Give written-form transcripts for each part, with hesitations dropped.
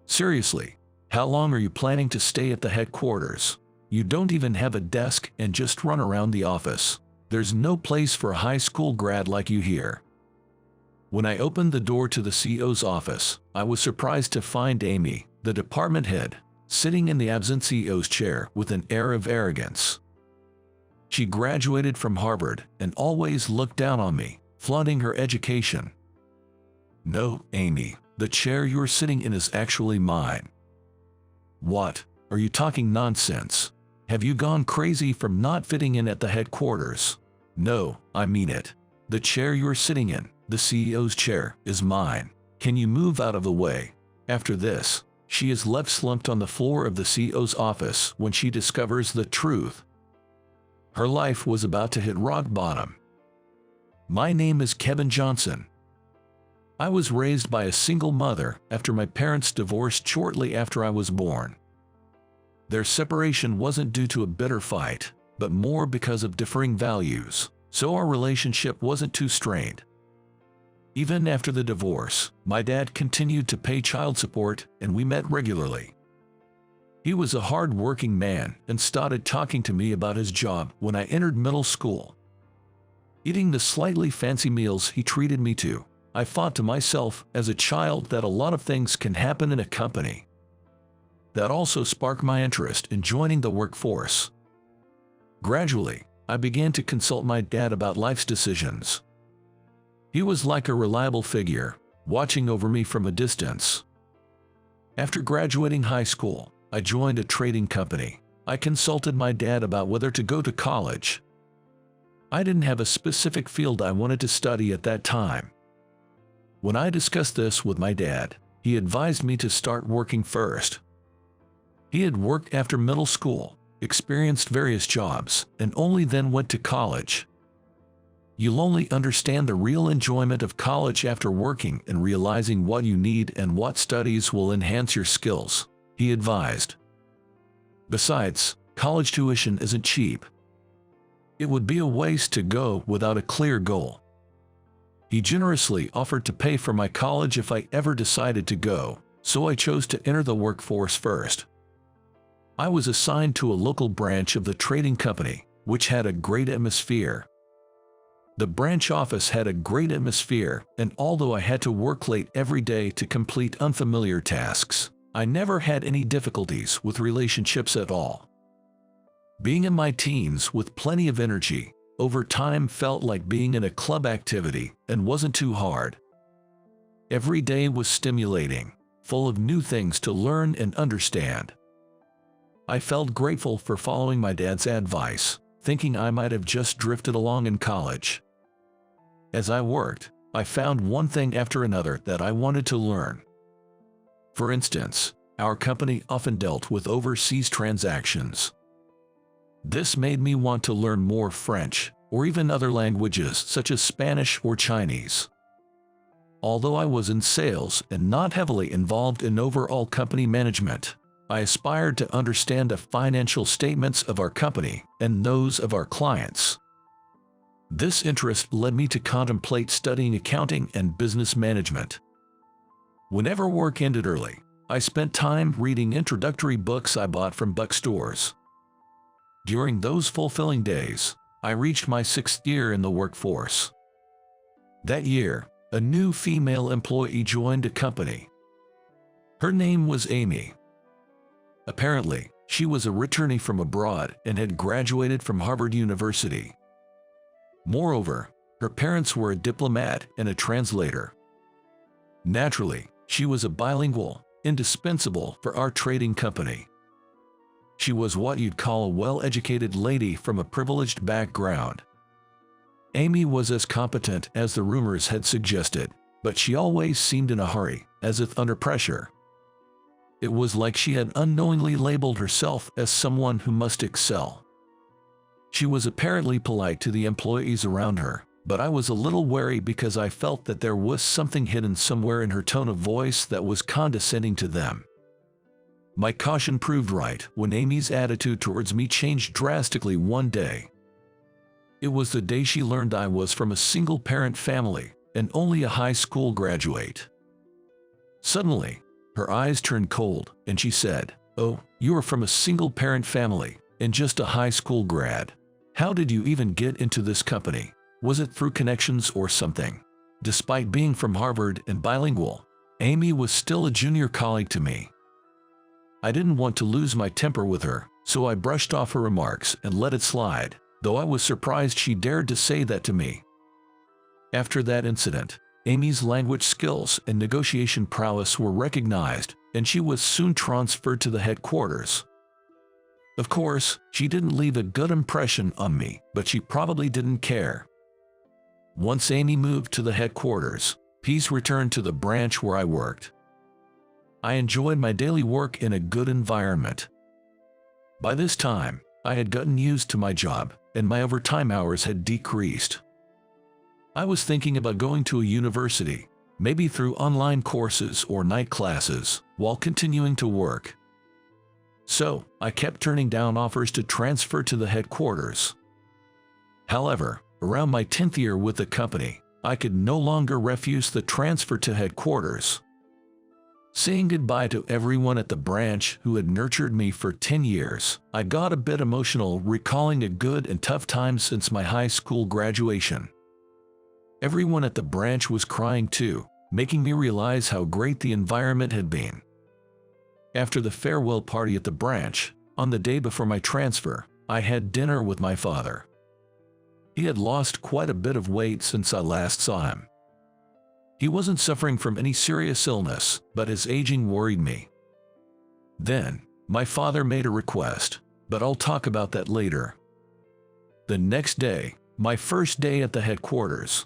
Seriously, how long are you planning to stay at the headquarters? You don't even have a desk and just run around the office. There's no place for a high school grad like you here. When I opened the door to the CEO's office, I was surprised to find Amy, the department head, sitting in the absent CEO's chair with an air of arrogance. She graduated from Harvard and always looked down on me, flaunting her education. No, Amy, the chair you're sitting in is actually mine. What? Are you talking nonsense? Have you gone crazy from not fitting in at the headquarters? No, I mean it. The chair you're sitting in, the CEO's chair, is mine. Can you move out of the way? After this, she is left slumped on the floor of the CEO's office when she discovers the truth. Her life was about to hit rock bottom. My name is Kevin Johnson. I was raised by a single mother after my parents divorced shortly after I was born. Their separation wasn't due to a bitter fight, but more because of differing values, so our relationship wasn't too strained. Even after the divorce, my dad continued to pay child support and we met regularly. He was a hard-working man and started talking to me about his job when I entered middle school. Eating the slightly fancy meals he treated me to, I thought to myself as a child that a lot of things can happen in a company. That also sparked my interest in joining the workforce. Gradually, I began to consult my dad about life's decisions. He was like a reliable figure, watching over me from a distance. After graduating high school, I joined a trading company. I consulted my dad about whether to go to college. I didn't have a specific field I wanted to study at that time. When I discussed this with my dad, he advised me to start working first. He had worked after middle school, experienced various jobs, and only then went to college. You'll only understand the real enjoyment of college after working and realizing what you need and what studies will enhance your skills, he advised. Besides, college tuition isn't cheap. It would be a waste to go without a clear goal. He generously offered to pay for my college if I ever decided to go, so I chose to enter the workforce first. I was assigned to a local branch of the trading company, which had a great atmosphere. The branch office had a great atmosphere, and although I had to work late every day to complete unfamiliar tasks, I never had any difficulties with relationships at all. Being in my teens with plenty of energy, over time felt like being in a club activity and wasn't too hard. Every day was stimulating, full of new things to learn and understand. I felt grateful for following my dad's advice, thinking I might have just drifted along in college. As I worked, I found one thing after another that I wanted to learn. For instance, our company often dealt with overseas transactions. This made me want to learn more French, or even other languages such as Spanish or Chinese. Although I was in sales and not heavily involved in overall company management, I aspired to understand the financial statements of our company and those of our clients. This interest led me to contemplate studying accounting and business management. Whenever work ended early, I spent time reading introductory books I bought from bookstores. During those fulfilling days, I reached my 6th year in the workforce. That year, a new female employee joined the company. Her name was Amy. Apparently, she was a returnee from abroad and had graduated from Harvard University. Moreover, her parents were a diplomat and a translator. Naturally, she was a bilingual, indispensable for our trading company. She was what you'd call a well-educated lady from a privileged background. Amy was as competent as the rumors had suggested, but she always seemed in a hurry, as if under pressure. It was like she had unknowingly labeled herself as someone who must excel. She was apparently polite to the employees around her, but I was a little wary because I felt that there was something hidden somewhere in her tone of voice that was condescending to them. My caution proved right when Amy's attitude towards me changed drastically one day. It was the day she learned I was from a single-parent family and only a high school graduate. Suddenly, Her eyes turned cold, and she said, "Oh, you are from a single-parent family, and just a high school grad. How did you even get into this company? Was it through connections or something?" Despite being from Harvard and bilingual, Amy was still a junior colleague to me. I didn't want to lose my temper with her, so I brushed off her remarks and let it slide, though I was surprised she dared to say that to me. After that incident, Amy's language skills and negotiation prowess were recognized, and she was soon transferred to the headquarters. Of course, she didn't leave a good impression on me, but she probably didn't care. Once Amy moved to the headquarters, peace returned to the branch where I worked. I enjoyed my daily work in a good environment. By this time, I had gotten used to my job, and my overtime hours had decreased. I was thinking about going to a university, maybe through online courses or night classes, while continuing to work. So, I kept turning down offers to transfer to the headquarters. However, around my 10th year with the company, I could no longer refuse the transfer to headquarters. Saying goodbye to everyone at the branch who had nurtured me for 10 years, I got a bit emotional recalling a good and tough time since my high school graduation. Everyone at the branch was crying too, making me realize how great the environment had been. After the farewell party at the branch, on the day before my transfer, I had dinner with my father. He had lost quite a bit of weight since I last saw him. He wasn't suffering from any serious illness, but his aging worried me. Then, my father made a request, but I'll talk about that later. The next day, my first day at the headquarters,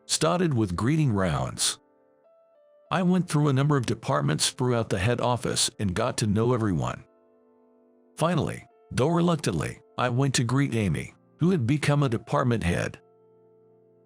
started with greeting rounds. I went through a number of departments throughout the head office and got to know everyone. Finally, though reluctantly, I went to greet Amy, who had become a department head.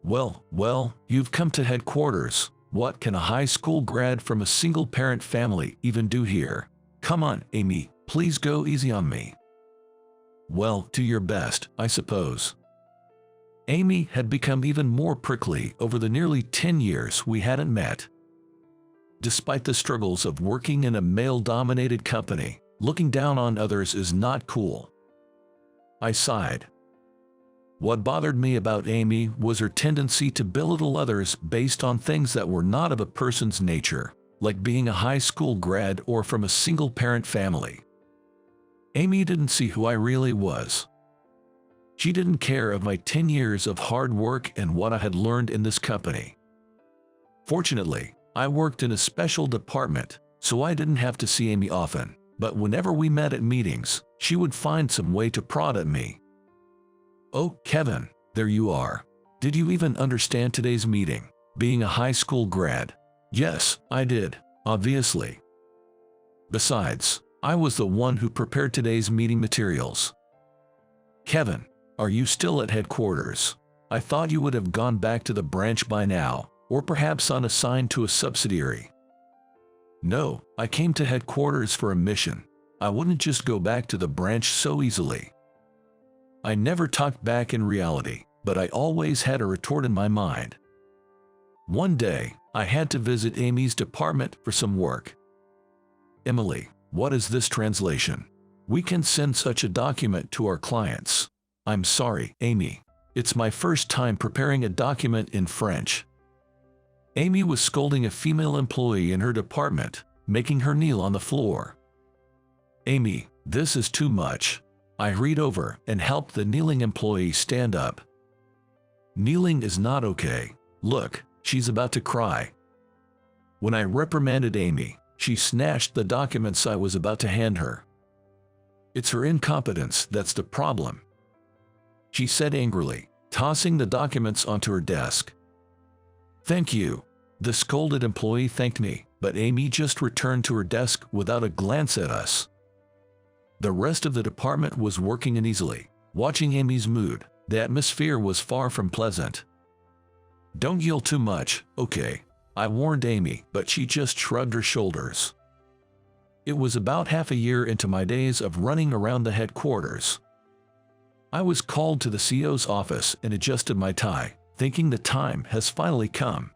Well, you've come to headquarters. What can a high school grad from a single-parent family even do here? Come on, Amy, please go easy on me. Well, do your best, I suppose. Amy had become even more prickly over the nearly 10 years we hadn't met. Despite the struggles of working in a male-dominated company, looking down on others is not cool. I sighed. What bothered me about Amy was her tendency to belittle others based on things that were not of a person's nature, like being a high school grad or from a single-parent family. Amy didn't see who I really was. She didn't care of my 10 years of hard work and what I had learned in this company. Fortunately, I worked in a special department, so I didn't have to see Amy often, but whenever we met at meetings, she would find some way to prod at me. "Oh, Kevin, there you are. Did you even understand today's meeting, being a high school grad?" "Yes, I did, obviously. Besides, I was the one who prepared today's meeting materials." "Kevin, are you still at headquarters? I thought you would have gone back to the branch by now, or perhaps unassigned to a subsidiary." "No, I came to headquarters for a mission. I wouldn't just go back to the branch so easily." I never talked back in reality, but I always had a retort in my mind. One day, I had to visit Amy's department for some work. "Emily, what is this translation? We can send such a document to our clients." "I'm sorry, Amy. It's my first time preparing a document in French." Amy was scolding a female employee in her department, making her kneel on the floor. "Amy, this is too much." I hurried over and helped the kneeling employee stand up. "Kneeling is not okay. Look, she's about to cry." When I reprimanded Amy, she snatched the documents I was about to hand her. "It's her incompetence that's the problem," she said angrily, tossing the documents onto her desk. "Thank you." The scolded employee thanked me, but Amy just returned to her desk without a glance at us. The rest of the department was working uneasily, watching Amy's mood. The atmosphere was far from pleasant. "Don't yell too much, okay?" I warned Amy, but she just shrugged her shoulders. It was about half a year into my days of running around the headquarters. I was called to the CEO's office and adjusted my tie, thinking the time has finally come.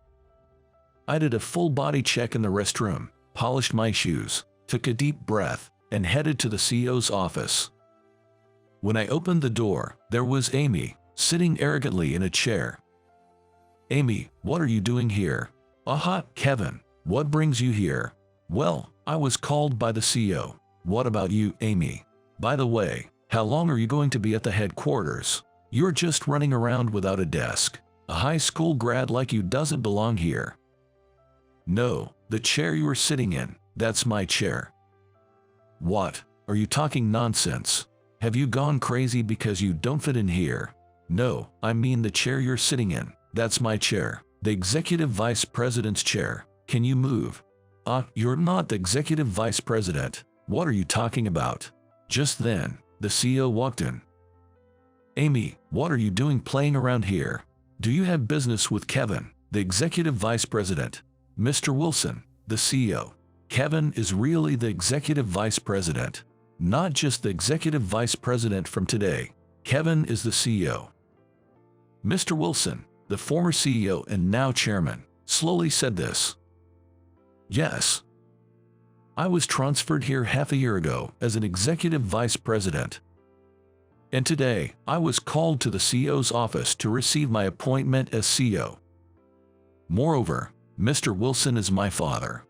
I did a full body check in the restroom, polished my shoes, took a deep breath, and headed to the CEO's office. When I opened the door, there was Amy, sitting arrogantly in a chair. "Amy, what are you doing here?" "Aha, Kevin, what brings you here?" "Well, I was called by the CEO. What about you, Amy? By the way, how long are you going to be at the headquarters? You're just running around without a desk. A high school grad like you doesn't belong here." "No, the chair you are sitting in, that's my chair." "What? Are you talking nonsense? Have you gone crazy because you don't fit in here?" "No, I mean the chair you're sitting in, that's my chair, the executive vice president's chair. Can you move?" You're not the executive vice president. What are you talking about?" Just then, the CEO walked in. "Amy, what are you doing playing around here? Do you have business with Kevin, the executive vice president?" "Mr. Wilson, the CEO. Kevin is really the executive vice president. Not just the executive vice president from today. Kevin is the CEO." Mr. Wilson, the former CEO and now chairman, slowly said this. "Yes. I was transferred here half a year ago as an executive vice president. And today, I was called to the CEO's office to receive my appointment as CEO. Moreover, Mr. Wilson is my father.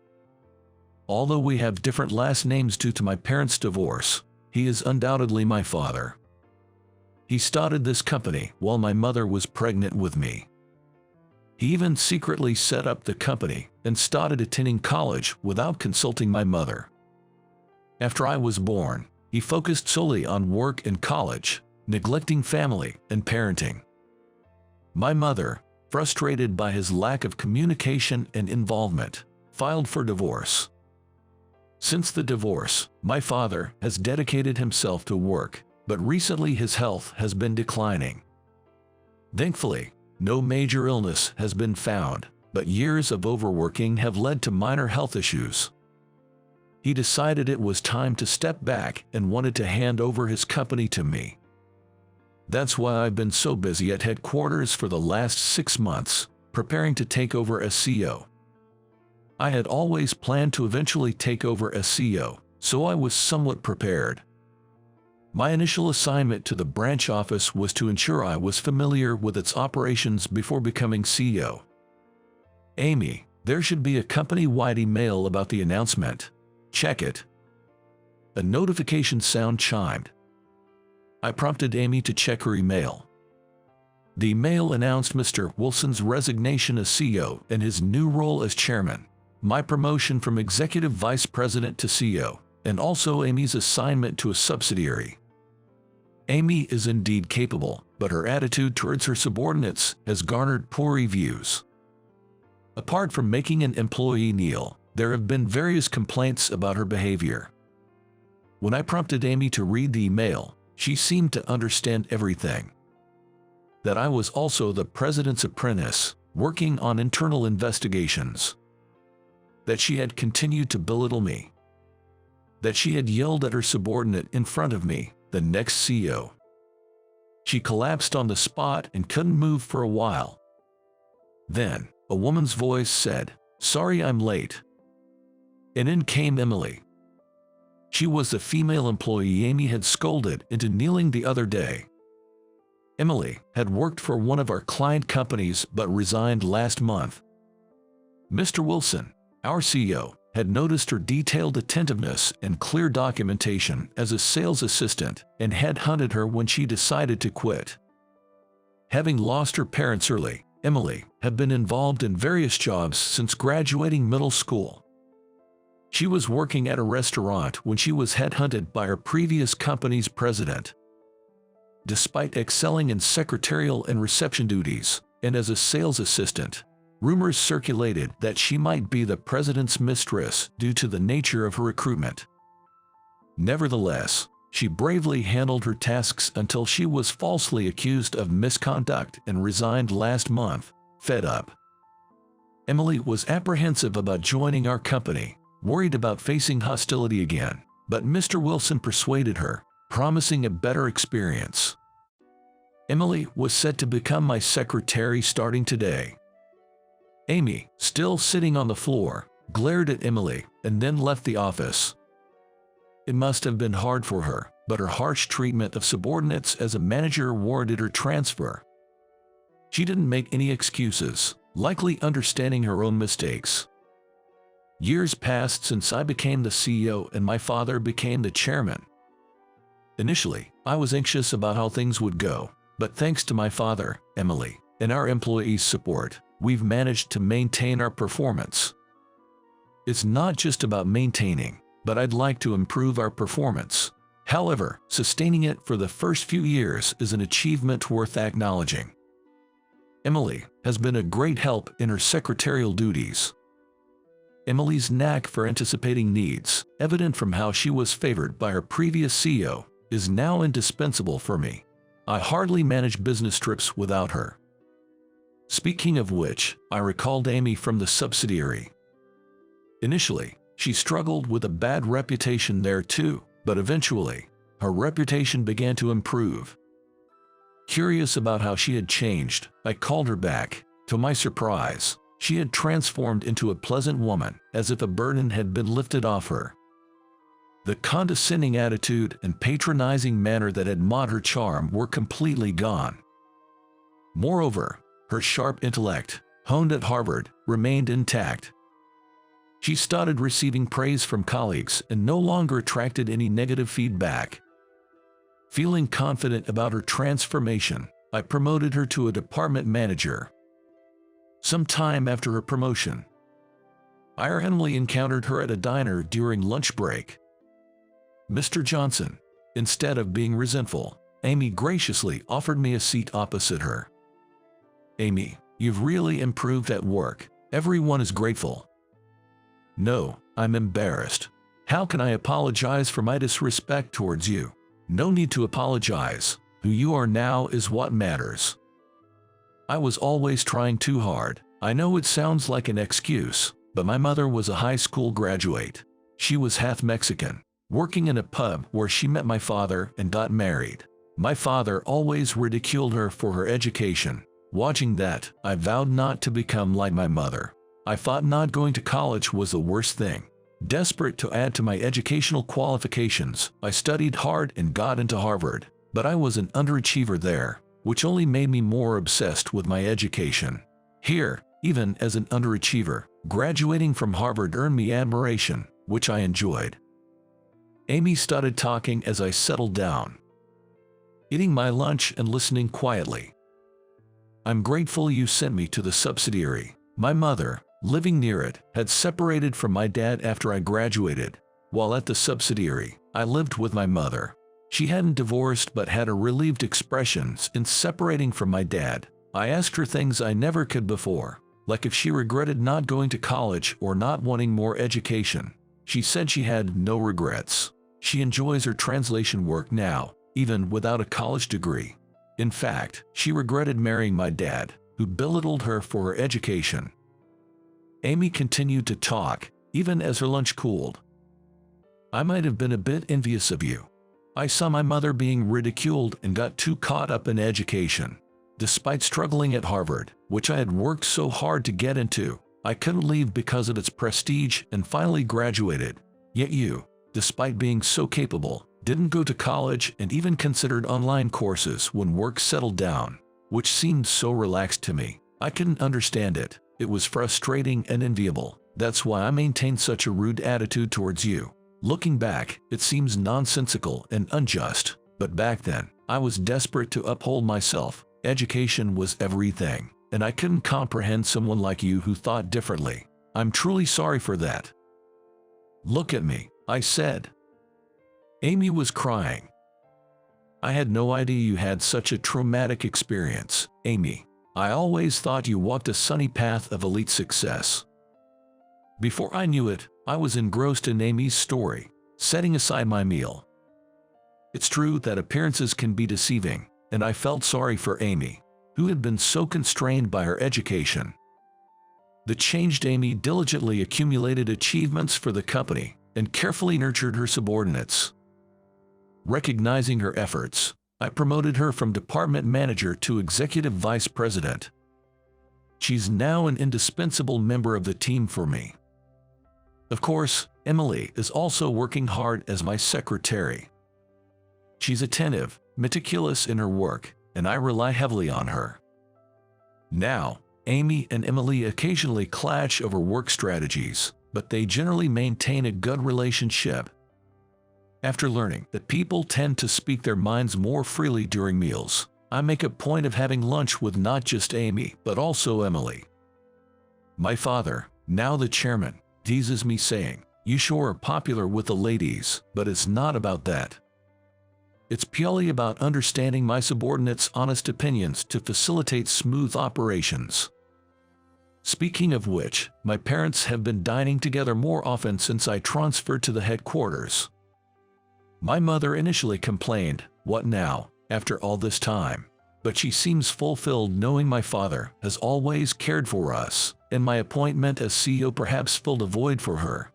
Although we have different last names due to my parents' divorce, he is undoubtedly my father. He started this company while my mother was pregnant with me. He even secretly set up the company and started attending college without consulting my mother. After I was born, he focused solely on work and college, neglecting family and parenting. My mother, frustrated by his lack of communication and involvement, filed for divorce. Since the divorce, my father has dedicated himself to work, but recently his health has been declining. Thankfully, no major illness has been found, but years of overworking have led to minor health issues. He decided it was time to step back and wanted to hand over his company to me. That's why I've been so busy at headquarters for the last 6 months, preparing to take over as CEO. I had always planned to eventually take over as CEO, so I was somewhat prepared. My initial assignment to the branch office was to ensure I was familiar with its operations before becoming CEO. "Amy, there should be a company-wide email about the announcement. Check it." A notification sound chimed. I prompted Amy to check her email. The email announced Mr. Wilson's resignation as CEO and his new role as chairman, my promotion from executive vice president to CEO, and also Amy's assignment to a subsidiary. Amy is indeed capable, but her attitude towards her subordinates has garnered poor reviews. Apart from making an employee kneel, there have been various complaints about her behavior. When I prompted Amy to read the email, she seemed to understand everything. That I was also the president's apprentice, working on internal investigations. That she had continued to belittle me. That she had yelled at her subordinate in front of me, the next CEO. She collapsed on the spot and couldn't move for a while. Then, a woman's voice said, "Sorry I'm late." And in came Emily. She was the female employee Amy had scolded into kneeling the other day. Emily had worked for one of our client companies but resigned last month. Mr. Wilson, our CEO, had noticed her detailed attentiveness and clear documentation as a sales assistant and had hunted her when she decided to quit. Having lost her parents early, Emily had been involved in various jobs since graduating middle school. She was working at a restaurant when she was headhunted by her previous company's president. Despite excelling in secretarial and reception duties, and as a sales assistant, rumors circulated that she might be the president's mistress due to the nature of her recruitment. Nevertheless, she bravely handled her tasks until she was falsely accused of misconduct and resigned last month, fed up. Emily was apprehensive about joining our company, worried about facing hostility again, but Mr. Wilson persuaded her, promising a better experience. Emily was set to become my secretary starting today. Amy, still sitting on the floor, glared at Emily, and then left the office. It must have been hard for her, but her harsh treatment of subordinates as a manager warranted her transfer. She didn't make any excuses, likely understanding her own mistakes. Years passed since I became the CEO and my father became the chairman. Initially, I was anxious about how things would go, but thanks to my father, Emily, and our employees' support, we've managed to maintain our performance. It's not just about maintaining, but I'd like to improve our performance. However, sustaining it for the first few years is an achievement worth acknowledging. Emily has been a great help in her secretarial duties. Emily's knack for anticipating needs, evident from how she was favored by her previous CEO, is now indispensable for me. I hardly manage business trips without her. Speaking of which, I recalled Amy from the subsidiary. Initially, she struggled with a bad reputation there too, but eventually, her reputation began to improve. Curious about how she had changed, I called her back. To my surprise, she had transformed into a pleasant woman, as if a burden had been lifted off her. The condescending attitude and patronizing manner that had marred her charm were completely gone. Moreover, her sharp intellect, honed at Harvard, remained intact. She started receiving praise from colleagues and no longer attracted any negative feedback. Feeling confident about her transformation, I promoted her to a department manager. Some time after her promotion, I randomly encountered her at a diner during lunch break. Mr. Johnson, instead of being resentful, Amy graciously offered me a seat opposite her. Amy, you've really improved at work. Everyone is grateful. No, I'm embarrassed. How can I apologize for my disrespect towards you? No need to apologize. Who you are now is what matters. I was always trying too hard. I know it sounds like an excuse, but my mother was a high school graduate. She was half Mexican, working in a pub where she met my father and got married. My father always ridiculed her for her education. Watching that, I vowed not to become like my mother. I thought not going to college was the worst thing. Desperate to add to my educational qualifications, I studied hard and got into Harvard, but I was an underachiever there, which only made me more obsessed with my education. Here, even as an underachiever, graduating from Harvard earned me admiration, which I enjoyed. Amy started talking as I settled down, eating my lunch and listening quietly. I'm grateful you sent me to the subsidiary. My mother, living near it, had separated from my dad after I graduated. While at the subsidiary, I lived with my mother. She hadn't divorced but had a relieved expression in separating from my dad. I asked her things I never could before, like if she regretted not going to college or not wanting more education. She said she had no regrets. She enjoys her translation work now, even without a college degree. In fact, she regretted marrying my dad, who belittled her for her education. Amy continued to talk, even as her lunch cooled. I might have been a bit envious of you. I saw my mother being ridiculed and got too caught up in education. Despite struggling at Harvard, which I had worked so hard to get into, I couldn't leave because of its prestige and finally graduated. Yet you, despite being so capable, didn't go to college and even considered online courses when work settled down, which seemed so relaxed to me. I couldn't understand it. It was frustrating and enviable. That's why I maintained such a rude attitude towards you. Looking back, it seems nonsensical and unjust, but back then, I was desperate to uphold myself. Education was everything, and I couldn't comprehend someone like you who thought differently. I'm truly sorry for that. Look at me, I said. Amy was crying. I had no idea you had such a traumatic experience, Amy. I always thought you walked a sunny path of elite success. Before I knew it, I was engrossed in Amy's story, setting aside my meal. It's true that appearances can be deceiving, and I felt sorry for Amy, who had been so constrained by her education. The changed Amy diligently accumulated achievements for the company and carefully nurtured her subordinates. Recognizing her efforts, I promoted her from department manager to executive vice president. She's now an indispensable member of the team for me. Of course, Emily is also working hard as my secretary. She's attentive, meticulous in her work, and I rely heavily on her. Now, Amy and Emily occasionally clash over work strategies, but they generally maintain a good relationship. After learning that people tend to speak their minds more freely during meals, I make a point of having lunch with not just Amy, but also Emily. My father, now the chairman, teases me saying, "You sure are popular with the ladies, but it's not about that. It's purely about understanding my subordinates' honest opinions to facilitate smooth operations." Speaking of which, my parents have been dining together more often since I transferred to the headquarters. My mother initially complained, "What now, after all this time?" But she seems fulfilled knowing my father has always cared for us, and my appointment as CEO perhaps filled a void for her.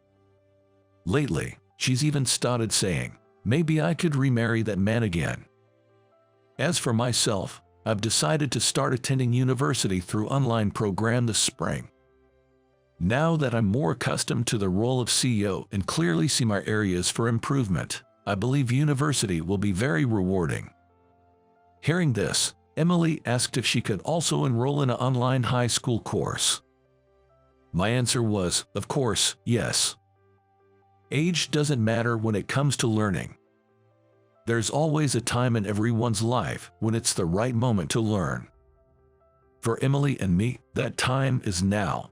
Lately, she's even started saying, "Maybe I could remarry that man again." As for myself, I've decided to start attending university through online program this spring. Now that I'm more accustomed to the role of CEO and clearly see my areas for improvement, I believe university will be very rewarding. Hearing this, Emily asked if she could also enroll in an online high school course. My answer was, of course, yes. Age doesn't matter when it comes to learning. There's always a time in everyone's life when it's the right moment to learn. For Emily and me, that time is now.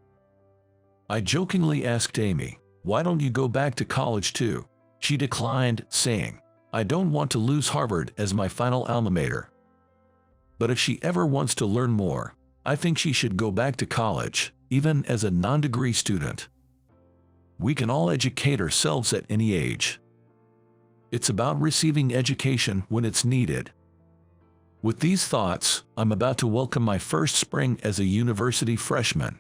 I jokingly asked Amy, "Why don't you go back to college too?" She declined, saying, "I don't want to lose Harvard as my final alma mater. But if she ever wants to learn more, I think she should go back to college, even as a non-degree student." We can all educate ourselves at any age. It's about receiving education when it's needed. With these thoughts, I'm about to welcome my first spring as a university freshman.